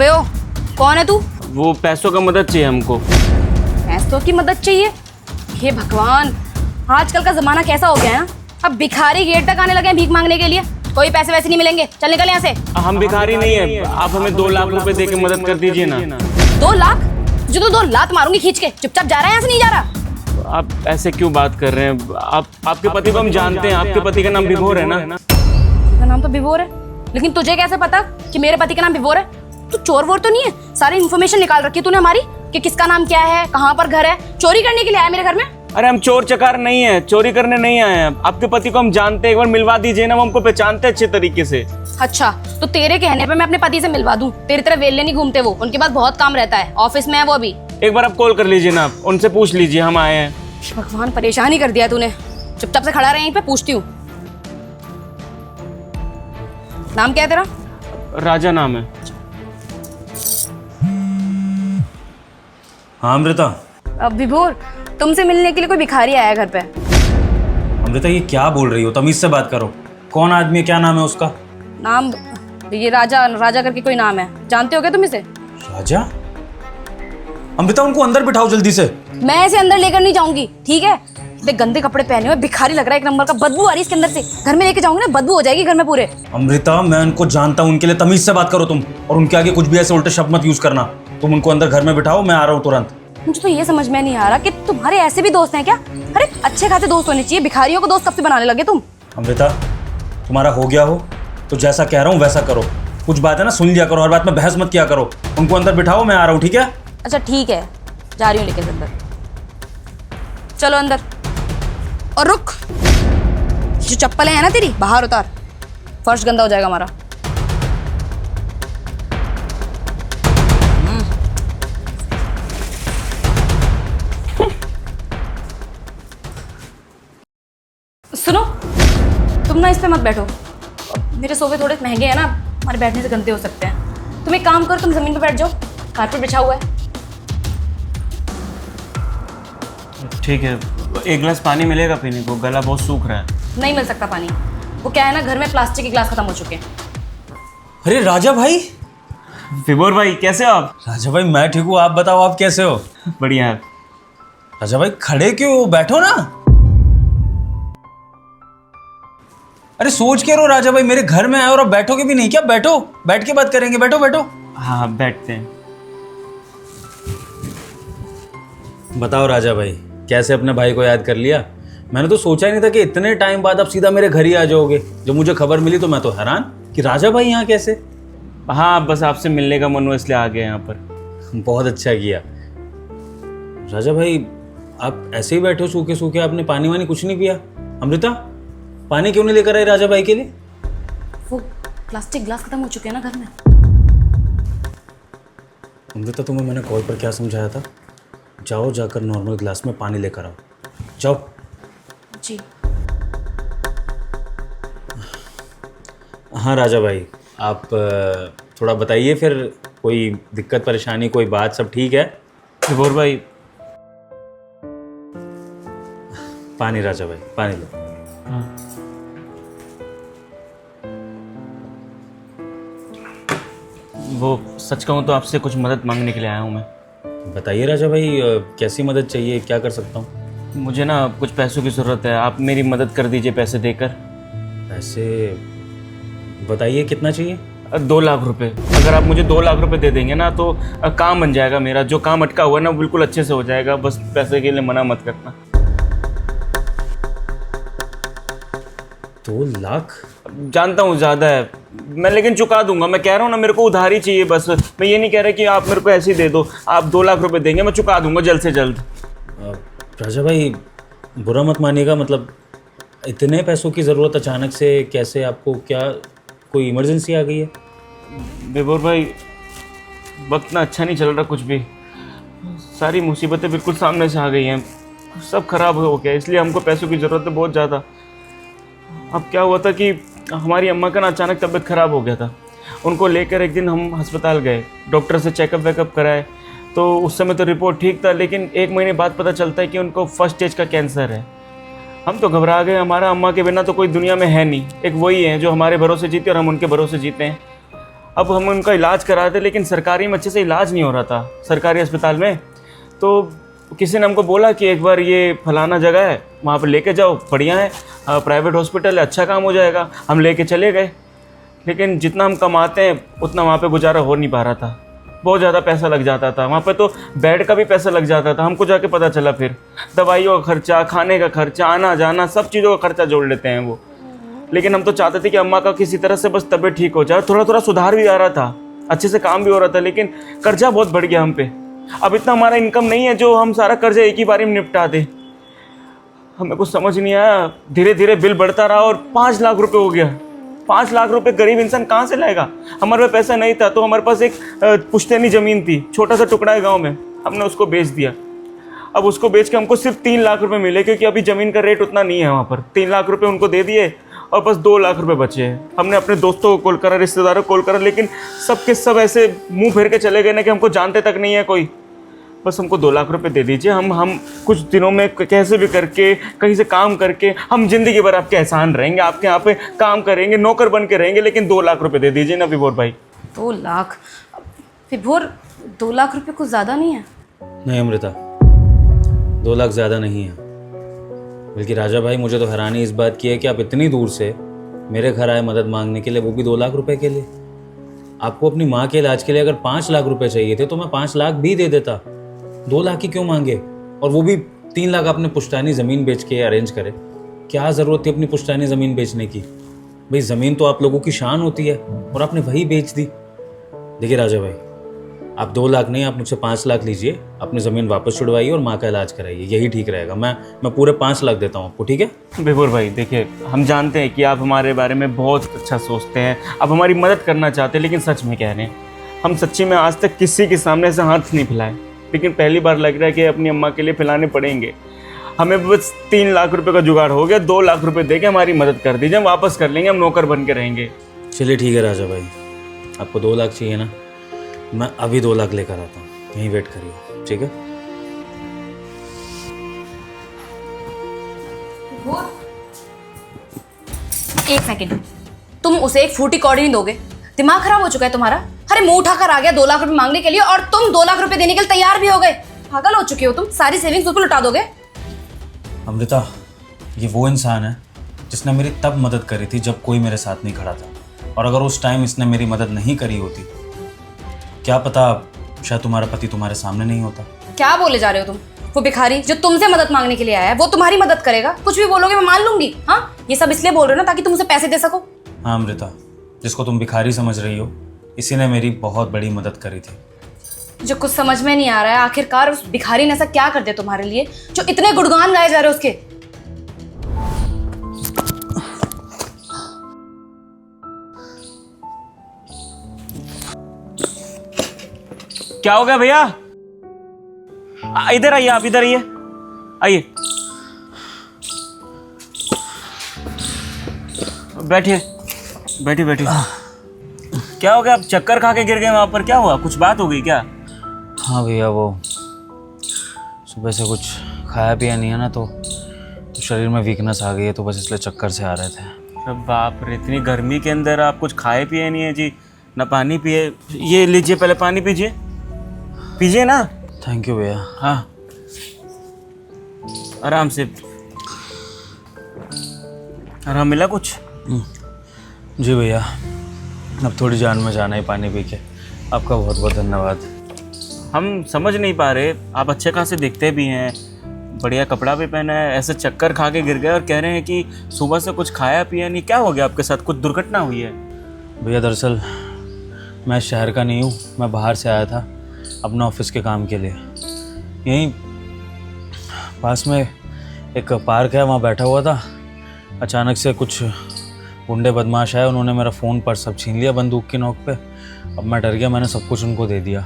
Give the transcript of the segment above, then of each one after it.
अबे ओ, कौन है तू? वो पैसों का मदद चाहिए हमको। पैसों की मदद चाहिए? हे भगवान, आजकल का जमाना कैसा हो गया है ना। अब भिखारी गेट तक आने लगे हैं भीख मांगने के लिए। कोई पैसे वैसे नहीं मिलेंगे, चल निकल यहाँ से। हम भिखारी नहीं है, आप हमें 2 लाख रुपए दे के मदद कर दीजिए ना। 2 लाख? जो तो 2 लात मारूंगी खींच के। चुपचाप जा रहा है यहाँ से, नहीं जा रहा? आप ऐसे क्यों बात कर रहे हैं? आपके पति को हम जानते हैं, आपके पति का नाम विभोर है ना? उसका नाम तो विभोर है, लेकिन तुझे कैसे पता कि मेरे पति का नाम विभोर है? तू चोर वोर तो नहीं है? सारी इन्फॉर्मेशन निकाल रखी है तूने हमारी कि किसका नाम क्या है, कहाँ पर घर है। चोरी करने के लिए आया मेरे घर में? अरे हम चोर चकार नहीं है, चोरी करने नहीं आए हैं। आपके पति को हम जानते हैं, एक बार मिलवा दीजिए ना, वो हमको पहचानते हैं अच्छे तरीके से। अच्छा, तो तेरे कहने पे मैं अपने पति से मिलवा दूं? तेरी तरह वेले नहीं घूमते वो, उनके पास बहुत काम रहता है, ऑफिस में है वो अभी। एक बार आप कॉल कर लीजिए ना, उनसे पूछ लीजिए हम आए हैं। भगवान, परेशान ही कर दिया तूने। चुपचाप से खड़ा रहे यहीं पे, पूछती हूँ। नाम क्या है तेरा? राजा नाम है। हाँ अमृता। अब विभोर, तुमसे मिलने के लिए कोई भिखारी आया है घर पे। अमृता ये क्या बोल रही हो? तमीज से बात करो। कौन आदमी है, क्या नाम है उसका? नाम ये राजा करके कोई नाम है, जानते हो क्या तुम इसे? राजा? अमृता उनको अंदर बिठाओ जल्दी से। मैं ऐसे अंदर लेकर नहीं जाऊंगी, ठीक है? इतने गंदे कपड़े पहने हुए, भिखारी लग रहा है एक नंबर का, बदबू आ रही है इसके अंदर से। घर में लेके जाऊंगी ना, बदबू हो जाएगी घर में पूरे। अमृता मैं उनको जानता हूँ, उनके लिए तमीज से बात करो तुम, और उनके आगे कुछ भी ऐसे उल्टे शब्द मत यूज करना। तुम उनको अंदर घर में बिठाओ, मैं आ रहा हूँ तुरंत। मुझे तो ये समझ में नहीं आ रहा कि तुम्हारे ऐसे भी दोस्त हैं क्या? अरे अच्छे खासे दोस्त होने चाहिए, भिखारियों को दोस्त कब से बनाने लगे तुम? अमृता तुम्हारा हो गया हो तो जैसा कह रहा हूँ वैसा करो। कुछ बात है ना सुन लिया करो, हर बात में बहस मत किया करो। उनको अंदर बिठाओ, मैं आ रहा हूँ, ठीक है? अच्छा ठीक है, जा रही हूँ लेके अंदर। चलो अंदर। और रुक, जो चप्पलें हैं ना तेरी, बाहर उतार, फर्श गंदा हो जाएगा हमारा। सुनो, तुम ना इस पे मत बैठो, मेरे सोफे थोड़े महंगे हैं ना, हमारे बैठने से गंदे हो सकते हैं। तुम एक काम करो, तुम जमीन पे बैठ जाओ, कारपेट बिछा हुआ है। ठीक है, एक गिलास पानी मिलेगा पीने को? गला बहुत सूख रहा है। नहीं मिल सकता पानी, वो क्या है ना, घर में प्लास्टिक के गिलास खत्म हो चुके हैं। अरे राजा भाई। विभोर भाई कैसे हो आप? राजा भाई मैं ठीक हूँ, आप बताओ आप कैसे हो? बढ़िया है। राजा भाई खड़े क्यों, बैठो ना। अरे सोच के रहो राजा भाई, मेरे घर में आए और आप बैठोगे भी नहीं क्या? बैठो, बैठ के बात करेंगे, बैठो बैठो। हाँ बैठते हैं। बताओ राजा भाई, कैसे अपने भाई को याद कर लिया? मैंने तो सोचा ही नहीं था कि इतने टाइम बाद आप सीधा मेरे घर ही आ जाओगे। जब मुझे खबर मिली तो मैं तो हैरान कि राजा भाई यहाँ कैसे। हाँ बस आपसे मिलने का मन हुआ इसलिए आ गए यहाँ पर। बहुत अच्छा किया। राजा भाई आप ऐसे ही बैठे हो सूखे सूखे, आपने पानी वानी कुछ नहीं पिया? अमृता पानी क्यों नहीं लेकर आई राजा भाई के लिए? वो प्लास्टिक ग्लास खत्म हो चुके हैं ना घर में। अमृता तुम्हें मैंने कॉल पर क्या समझाया था? जाओ जाकर नॉर्मल ग्लास में पानी लेकर आओ, जाओ। जी। हाँ राजा भाई आप थोड़ा बताइए फिर, कोई दिक्कत परेशानी कोई बात, सब ठीक है? विभोर भाई पानी राजा भाई पानी लो। हाँ। वो सच कहूँ तो आपसे कुछ मदद मांगने के लिए आया हूँ मैं। बताइए राजा भाई कैसी मदद चाहिए, क्या कर सकता हूँ? मुझे ना कुछ पैसों की ज़रूरत है, आप मेरी मदद कर दीजिए पैसे देकर। पैसे बताइए कितना चाहिए? 2 लाख रुपए। अगर आप मुझे 2 लाख रुपए दे देंगे ना तो काम बन जाएगा मेरा, जो काम अटका हुआ है ना वो बिल्कुल अच्छे से हो जाएगा। बस पैसे के लिए मना मत करना। 2 लाख? जानता हूँ ज़्यादा है मैं, लेकिन चुका दूंगा। मैं कह रहा हूँ ना, मेरे को उधारी चाहिए बस। मैं ये नहीं कह रहा कि आप मेरे को ऐसे ही दे दो। आप 2 लाख रुपए देंगे, मैं चुका दूंगा जल्द से जल्द। राजा भाई बुरा मत मानिएगा, मतलब इतने पैसों की ज़रूरत अचानक से कैसे आपको, क्या कोई इमरजेंसी आ गई है? विभोर भाई वक्त ना अच्छा नहीं चल रहा, कुछ भी सारी मुसीबतें बिल्कुल सामने से आ गई हैं, सब खराब हो गया, इसलिए हमको पैसों की ज़रूरत है बहुत ज़्यादा। अब क्या हुआ था कि हमारी अम्मा का ना अचानक तबीयत ख़राब हो गया था। उनको लेकर एक दिन हम अस्पताल गए, डॉक्टर से चेकअप वेकअप कराए, तो उस समय तो रिपोर्ट ठीक था, लेकिन 1 महीने बाद पता चलता है कि उनको फर्स्ट स्टेज का कैंसर है। हम तो घबरा गए, हमारा अम्मा के बिना तो कोई दुनिया में है नहीं, एक वही है जो हमारे भरोसे जीते और हम उनके भरोसे जीते हैं। अब हम उनका इलाज करा रहे थे, लेकिन सरकारी में अच्छे से इलाज नहीं हो रहा था, सरकारी अस्पताल में। तो किसी ने हमको बोला कि एक बार ये फलाना जगह है, वहाँ पर लेके जाओ, बढ़िया है, प्राइवेट हॉस्पिटल है, अच्छा काम हो जाएगा। हम लेके चले गए, लेकिन जितना हम कमाते हैं उतना वहाँ पे गुजारा हो नहीं पा रहा था। बहुत ज़्यादा पैसा लग जाता था वहाँ पे, तो बेड का भी पैसा लग जाता था। हमको जाके पता चला, फिर दवाइयों का खर्चा, खाने का खर्चा, आना जाना, सब चीज़ों का खर्चा जोड़ लेते हैं वो। लेकिन हम तो चाहते थे कि अम्मा का किसी तरह से बस तबीयत ठीक हो जाए। थोड़ा थोड़ा सुधार भी आ रहा था, अच्छे से काम भी हो रहा था, लेकिन कर्जा बहुत बढ़ गया हम पे। अब इतना हमारा इनकम नहीं है जो हम सारा कर्जा एक ही बारी में निपटा दें। हमें कुछ समझ नहीं आया, धीरे धीरे बिल बढ़ता रहा और 5 लाख रुपए हो गया। 5 लाख रुपए गरीब इंसान कहाँ से लाएगा? हमारे पास पैसा नहीं था, तो हमारे पास एक पुश्तैनी ज़मीन थी, छोटा सा टुकड़ा है गाँव में, हमने उसको बेच दिया। अब उसको बेच के हमको सिर्फ 3 लाख रुपए मिले, क्योंकि अभी ज़मीन का रेट उतना नहीं है वहाँ पर। 3 लाख रुपए उनको दे दिए और बस 2 लाख रुपए बचे हैं। हमने अपने दोस्तों को कॉल करा, रिश्तेदारों को कॉल करा, लेकिन सब के सब ऐसे मुंह फेर के चले गए ना कि हमको जानते तक नहीं है कोई। बस हमको 2 लाख रुपए दे दीजिए, हम कुछ दिनों में कैसे भी करके कहीं से काम करके हम जिंदगी भर आपके एहसान रहेंगे, आपके यहाँ पे काम करेंगे, नौकर बन के रहेंगे, लेकिन 2 लाख रुपए दे दीजिए ना विभोर भाई। 2 लाख? विभोर, 2 लाख रुपए कुछ ज़्यादा नहीं है? नहीं अमृता, 2 लाख ज़्यादा नहीं है। बल्कि राजा भाई, मुझे तो हैरानी इस बात की है कि आप इतनी दूर से मेरे घर आए मदद मांगने के लिए, वो भी 2 लाख रुपए के लिए। आपको अपनी माँ के इलाज के लिए अगर 5 लाख रुपए चाहिए थे तो मैं 5 लाख भी दे देता। 2 लाख ही क्यों मांगे? और वो भी 3 लाख आपने पुश्तैनी ज़मीन बेच के अरेंज करे। क्या ज़रूरत थी अपनी पुश्तैनी ज़मीन बेचने की? भाई ज़मीन तो आप लोगों की शान होती है और आपने वही बेच दी। देखिए राजा भाई, आप 2 लाख नहीं, आप मुझसे 5 लाख लीजिए, अपनी ज़मीन वापस छुड़वाइए और माँ का इलाज कराइए, यही ठीक रहेगा। मैं पूरे 5 लाख देता हूँ आपको, ठीक है? विभोर भाई देखिए, हम जानते हैं कि आप हमारे बारे में बहुत अच्छा सोचते हैं, आप हमारी मदद करना चाहते हैं, लेकिन सच में कह रहे हैं, हम सच्ची में आज तक किसी के सामने से हाथ नहीं फैलाए, लेकिन पहली बार लग रहा है कि अपनी अम्मा के लिए फैलाने पड़ेंगे। हमें बस 3 लाख रुपए का जुगाड़ हो गया, 2 लाख रुपए दे के हमारी मदद कर दीजिए, हम वापस कर लेंगे, हम नौकर बन के रहेंगे। चलिए ठीक है राजा भाई, आपको 2 लाख चाहिए ना, मैं अभी 2 लाख लेकर आता हूँ, यहीं वेट करिए, ठीक है? एक सेकंड, तुम उसे एक फूटी कौड़ी नहीं दोगे? दिमाग खराब हो चुका है तुम्हारा? अरे मुंह उठाकर आ गया 2 लाख रुपए मांगने के लिए, और तुम 2 लाख रुपए देने के लिए तैयार भी हो गए। पागल हो चुके हो तुम, सारी सेविंग्स उस पर लुटा दोगे। अमृता, ये वो इंसान है जिसने मेरी तब मदद करी थी जब कोई मेरे साथ नहीं खड़ा था, और अगर उस टाइम इसने मेरी मदद नहीं करी होती, क्या पता शायद तुम्हारा पति तुम्हारे सामने नहीं होता। क्या बोले जा रहे हो तुम? वो भिखारी जो तुमसे मदद मांगने के लिए आया है, वो तुम्हारी मदद करेगा? कुछ भी बोलोगे मैं मान लूंगी। हाँ, ये सब इसलिए बोल रहे हो ना ताकि तुम उसे पैसे दे सको? हाँ अमृता, जिसको तुम भिखारी समझ रही हो, इसी ने मेरी बहुत बड़ी मदद करी थी। जो कुछ समझ में नहीं आ रहा है, आखिरकार उस भिखारी ने ऐसा क्या कर दिया तुम्हारे लिए जो इतने गुणगान गाए जा रहे हो उसके? क्या हो गया भैया? इधर आइए, आप इधर आइए, आइए बैठिए, बैठिए बैठिए। क्या हो गया? आप चक्कर खा के गिर गए वहां पर, क्या हुआ? कुछ बात हो गई क्या? हाँ भैया, वो सुबह से कुछ खाया पिया नहीं है ना, तो शरीर में वीकनेस आ गई है, तो बस इसलिए चक्कर से आ रहे थे। अरे बाप रे, इतनी गर्मी के अंदर आप कुछ खाए पिए नहीं है जी, ना पानी पिए। ये लीजिए, पहले पानी पीजिए, पीजिए ना। थैंक यू भैया। हाँ, आराम से। आराम मिला कुछ? जी भैया, अब थोड़ी जान में जाना ही पानी पी के। आपका बहुत बहुत धन्यवाद। हम समझ नहीं पा रहे, आप अच्छे खासे दिखते भी हैं, बढ़िया कपड़ा भी पहना है, ऐसे चक्कर खा के गिर गए और कह रहे हैं कि सुबह से कुछ खाया पिया नहीं। क्या हो गया आपके साथ? कुछ दुर्घटना हुई है? भैया दरअसल मैं शहर का नहीं हूँ, मैं बाहर से आया था अपना ऑफिस के काम के लिए। यहीं पास में एक पार्क है, वहाँ बैठा हुआ था। अचानक से कुछ गुंडे बदमाश आए, उन्होंने मेरा फ़ोन पर सब छीन लिया बंदूक की नोक पे। अब मैं डर गया, मैंने सब कुछ उनको दे दिया।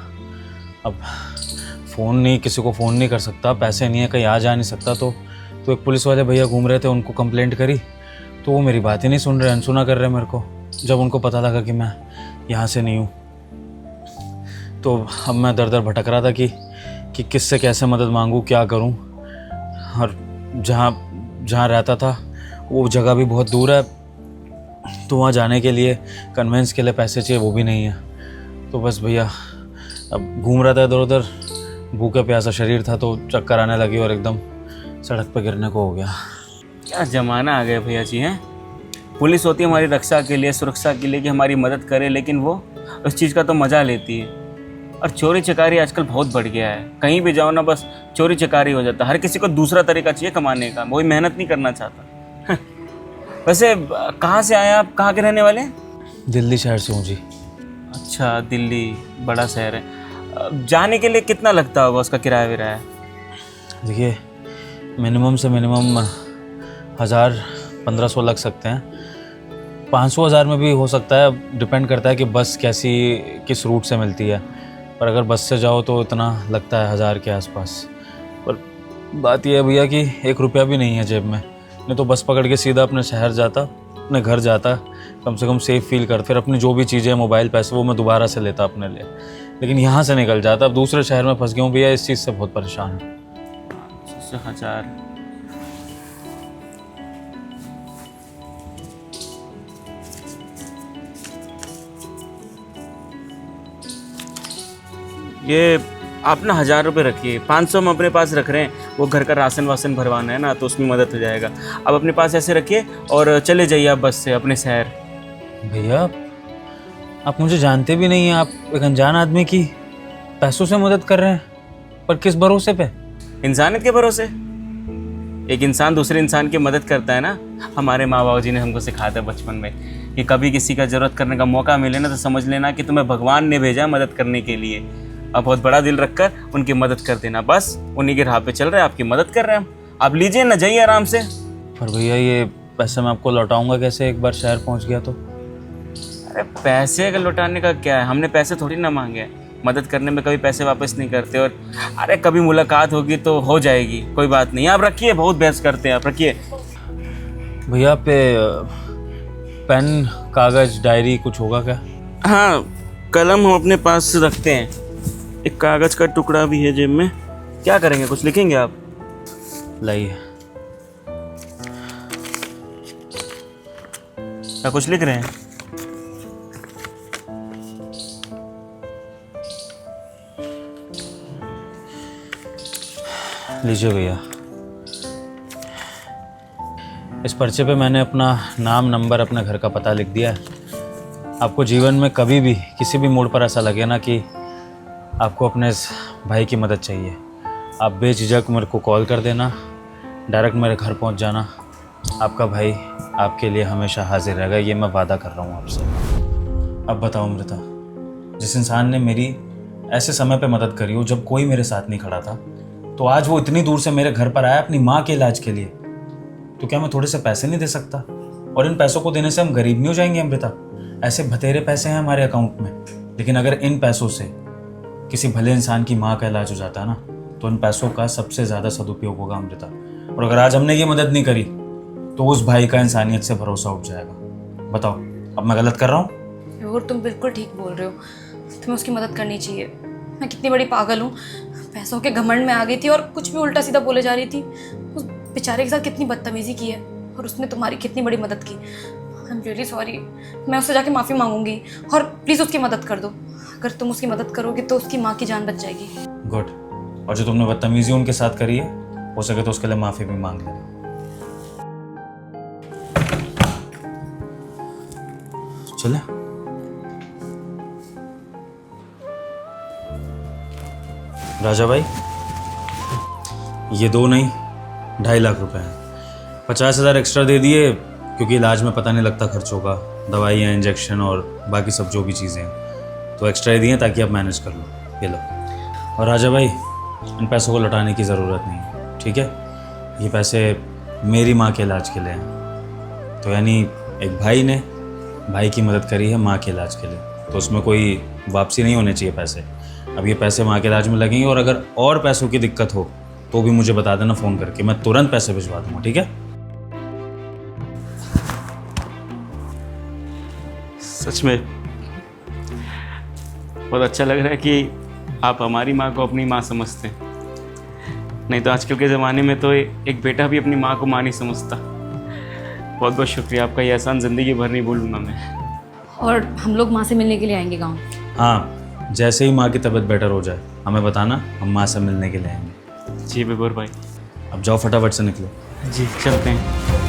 अब फ़ोन नहीं, किसी को फ़ोन नहीं कर सकता, पैसे नहीं है, कहीं आ जा नहीं सकता। तो एक पुलिस वाले भैया घूम रहे थे, उनको कंप्लेंट करी, तो वो मेरी बात ही नहीं सुन रहे, अनसुना कर रहे मेरे को। जब उनको पता लगा कि मैं यहाँ से नहीं हूँ, तो अब मैं दर दर भटक रहा था कि किससे कैसे मदद मांगूँ, क्या करूँ। और जहाँ रहता था वो जगह भी बहुत दूर है, तो वहाँ जाने के लिए कन्वेंस के लिए पैसे चाहिए, वो भी नहीं है। तो बस भैया अब घूम रहा था इधर उधर, भूखे प्यासा शरीर था तो चक्कर आने लगी और एकदम सड़क पर गिरने को हो गया। क्या ज़माना आ गया भैया जी हैं। पुलिस होती है हमारी रक्षा के लिए, सुरक्षा के लिए, कि हमारी मदद करे, लेकिन वो उस चीज़ का तो मज़ा लेती है। और चोरी चकारी आजकल बहुत बढ़ गया है, कहीं भी जाओ ना बस चोरी चकारी हो जाता है। हर किसी को दूसरा तरीका चाहिए कमाने का, वही मेहनत नहीं करना चाहता। वैसे कहाँ से आए आप, कहाँ के रहने वाले हैं? दिल्ली शहर से हूँ जी। अच्छा, दिल्ली बड़ा शहर है। जाने के लिए कितना लगता होगा, उसका किराया विराया? देखिए मिनिमम से मिनिमम 1000-1500 लग सकते हैं, 500-1000 में भी हो सकता है, डिपेंड करता है कि बस किस रूट से मिलती है। पर अगर बस से जाओ तो इतना लगता है 1000 के आसपास। पर बात यह है भैया कि 1 रुपया भी नहीं है जेब में, नहीं तो बस पकड़ के सीधा अपने शहर जाता, अपने घर जाता, कम से कम सेफ फील कर, फिर अपनी जो भी चीज़ें मोबाइल पैसे वो मैं दोबारा से लेता अपने लिए। लेकिन यहाँ से निकल जाता, अब दूसरे शहर में फंस गया हूँ भैया, इस चीज़ से बहुत परेशान हूँ। 1000 ये आप ना 1000 रुपये रखिए, 500 हम अपने पास रख रहे हैं, वो घर का राशन वासन भरवाना है ना, तो उसमें मदद हो जाएगा। आप अपने पास ऐसे रखिए और चले जाइए आप बस से अपने शहर। भैया आप मुझे जानते भी नहीं हैं, आप एक अनजान आदमी की पैसों से मदद कर रहे हैं, पर किस भरोसे पे? इंसानियत के भरोसे। एक इंसान दूसरे इंसान की मदद करता है ना। हमारे माँ बाबू जी ने हमको सिखाया था बचपन में कि कभी किसी का ज़रूरत करने का मौका मिले ना, तो समझ लेना कि तुम्हें भगवान ने भेजा मदद करने के लिए। अब बहुत बड़ा दिल रखकर उनकी मदद कर देना, बस उन्हीं के राह पे चल रहे हैं, आपकी मदद कर रहे हैं हम। आप लीजिए ना, जाइए आराम से। पर भैया ये पैसे मैं आपको लौटाऊंगा कैसे, एक बार शहर पहुंच गया तो? अरे पैसे का लौटाने का क्या है, हमने पैसे थोड़ी ना मांगे हैं। मदद करने में कभी पैसे वापस नहीं करते। और अरे कभी मुलाकात होगी तो हो जाएगी, कोई बात नहीं। आप रखिए, बहुत बहस करते हैं आप, रखिए। भैया पे पेन, कागज, डायरी कुछ होगा क्या? हाँ, कलम हम अपने पास रखते हैं, एक कागज़ का टुकड़ा भी है जेब में। क्या करेंगे, कुछ लिखेंगे आप? लाइए। क्या कुछ लिख रहे हैं? लीजिए भैया, इस पर्चे पे मैंने अपना नाम, नंबर, अपने घर का पता लिख दिया है। आपको जीवन में कभी भी किसी भी मोड़ पर ऐसा लगे ना कि आपको अपने इस भाई की मदद चाहिए, आप बेझिझक मेरे को कॉल कर देना, डायरेक्ट मेरे घर पहुंच जाना। आपका भाई आपके लिए हमेशा हाजिर रहेगा, ये मैं वादा कर रहा हूँ आपसे। अब बताओ अमृता, जिस इंसान ने मेरी ऐसे समय पे मदद करी हो जब कोई मेरे साथ नहीं खड़ा था, तो आज वो इतनी दूर से मेरे घर पर आया अपनी माँ के इलाज के लिए, तो क्या मैं थोड़े से पैसे नहीं दे सकता? और इन पैसों को देने से हम गरीब नहीं हो जाएंगे अमृता? ऐसे बतेरे पैसे हैं हमारे अकाउंट में, लेकिन अगर इन पैसों से किसी भले इंसान की माँ का इलाज हो जाता है ना, तो इन पैसों का सबसे ज़्यादा सदुपयोग होगा अमृता। और अगर आज हमने ये मदद नहीं करी तो उस भाई का इंसानियत से भरोसा उठ जाएगा। बताओ, अब मैं गलत कर रहा हूँ? और तुम बिल्कुल ठीक बोल रहे हो, तुम्हें उसकी मदद करनी चाहिए। मैं कितनी बड़ी पागल हूँ, पैसों के घमंड में आ गई थी और कुछ भी उल्टा सीधा बोले जा रही थी। उस बेचारे के साथ कितनी बदतमीजी की है और उसने तुम्हारी कितनी बड़ी मदद की। I am really sorry. मैं उससे जाके माफ़ी मांगूंगी और प्लीज़ उसकी मदद कर दो। अगर तुम उसकी मदद करोगे तो उसकी माँ की जान बच जाएगी। गुड। और जो तुमने बदतमीजी उनके साथ करी है, हो सके तो उसके लिए माफ़ी भी मांग लेना। चले। राजा भाई, ये 2 नहीं 2.5 लाख रुपए हैं। 50,000 एक्स्ट्रा दे दिए क्योंकि इलाज में पता नहीं लगता खर्च होगा, दवाइयाँ, इंजेक्शन और बाकी सब जो भी चीज़ें हैं, तो एक्स्ट्रा ही दिए ताकि आप मैनेज कर लो। ये लो। और राजा भाई, इन पैसों को लौटाने की ज़रूरत नहीं है, ठीक है? ये पैसे मेरी माँ के इलाज के लिए हैं। तो यानी एक भाई ने भाई की मदद करी है माँ के इलाज के लिए, तो उसमें कोई वापसी नहीं होने चाहिए पैसे। अब ये पैसे माँ के इलाज में लगेंगे, और अगर और पैसों की दिक्कत हो तो भी मुझे बता देना फ़ोन करके, मैं तुरंत पैसे भिजवा दूँगा, ठीक है? सच में बहुत अच्छा लग रहा है कि आप हमारी माँ को अपनी माँ समझते हैं। नहीं तो आजकल के ज़माने में तो एक बेटा भी अपनी माँ को माँ नहीं समझता। बहुत बहुत शुक्रिया आपका, ये एहसान ज़िंदगी भर नहीं भूलूंगा मैं। और हम लोग माँ से मिलने के लिए आएंगे गाँव। हाँ, जैसे ही माँ की तबीयत बेटर हो जाए हमें बताना, हम माँ से मिलने के लिए आएंगे। जी विभोर भाई। अब जाओ फटाफट से निकलो। जी चलते हैं।